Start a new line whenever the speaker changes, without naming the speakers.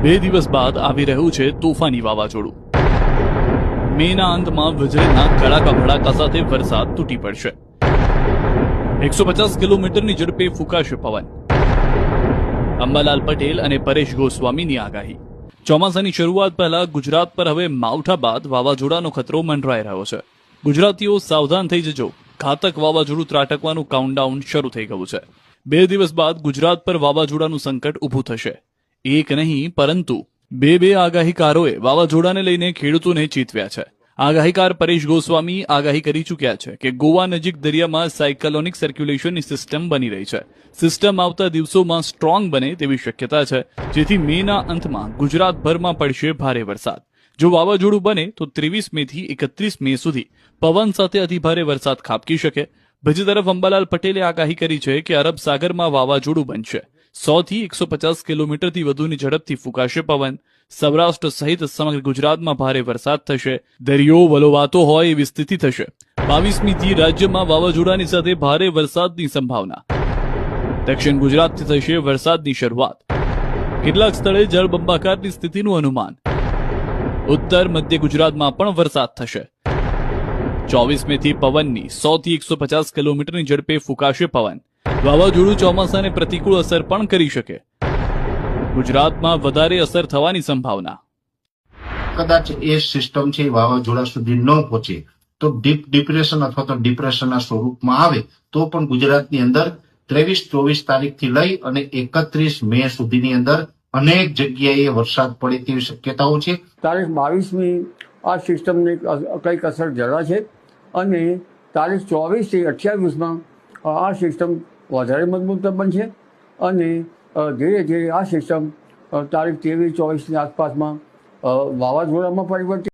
2 દિવસ બાદ આવી રહ્યું છે તોફાની વાવાઝોડું. મેના અંતમાં વીજળીના કડાકા ભડાકા સાથે વરસાદ તૂટી પડશે. 150 કિલોમીટરની ઝડપે ફૂંકાશે પવન. અંબાલાલ પટેલ અને પરેશ ગોસ્વામીની આગાહી. ચોમાસાની શરૂઆત પહેલા ગુજરાત પર હવે માવઠા બાદ વાવાઝોડાનો ખતરો મંડરાઈ રહ્યો છે. ગુજરાતીઓ સાવધાન થઈ જજો, ઘાતક વાવાઝોડું ત્રાટકવાનું કાઉન્ટડાઉન શરૂ થઈ ગયું છે. 2 દિવસ બાદ ગુજરાત પર વાવાઝોડાનું સંકટ ઊભું થશે. એક નહીં પરંતુ બે આગાહીકારોએ વાવાઝોડાને લઈને ખેડૂતોને ચેતવ્યા છે. આગાહીકાર પરેશ ગોસ્વામી આગાહી કરી ચૂક્યા છે કે ગોવા નજીક દરિયામાં સાયક્લોનિક સર્ક્યુલેશનની સિસ્ટમ બની રહી છે. સિસ્ટમ આવતા દિવસોમાં સ્ટ્રોંગ બને તેવી શક્યતા છે, જેથી મેના અંતમાં ગુજરાતભરમાં પડશે ભારે વરસાદ. જો વાવાઝોડું બને તો 23 મેથી 31 મે સુધી પવન સાથે અતિભારે વરસાદ ખાબકી શકે. બીજી તરફ અંબાલાલ પટેલે આગાહી કરી છે કે અરબ સાગરમાં વાવાઝોડું બનશે. 100 થી 150 કિલોમીટરથી વધુની ઝડપથી ફૂંકાશે પવન. સૌરાષ્ટ્ર સહિત સમગ્ર ગુજરાતમાં ભારે વરસાદ થશે. દરિયો વલોવાતો હોય એવી સ્થિતિ થશે. 22મીથી રાજ્યમાં વાવાઝોડાની સાથે ભારે વરસાદની સંભાવના. દક્ષિણ ગુજરાતથી થશે વરસાદની શરૂઆત. કેટલાક સ્થળે જળબંબાકારની સ્થિતિનું અનુમાન. ઉત્તર મધ્ય ગુજરાતમાં પણ વરસાદ થશે. 24 મેથી પવનની 100 થી 150 કિલોમીટરની ઝડપે ફૂંકાશે પવન. વાવાઝોડું ચોમાસાને પ્રતિકૂળ અસર પણ કરી શકે. ગુજરાતમાં વધારે અસર થવાની સંભાવના.
કદાચ એ સિસ્ટમ છે વાવાઝોડા સુધી ન પહોંચે તો ડીપ ડિપ્રેશન અથવા તો ડિપ્રેશનના સ્વરૂપમાં આવે તો પણ ગુજરાતની અંદર 23-24 તારીખથી લઈ અને 31 મે સુધીની અંદર અનેક જગ્યાએ વરસાદ પડે તેવી શક્યતાઓ છે.
તારીખ 22મી આ સિસ્ટમની કંઈક અસર જરા છે અને તારીખ 24 થી 28માં આ સિસ્ટમ વધારે મજબૂત બનશે અને ધીરે ધીરે આ સિસ્ટમ તારીખ 23-24ની આસપાસમાં વાવાઝોડામાં પરિવર્તિત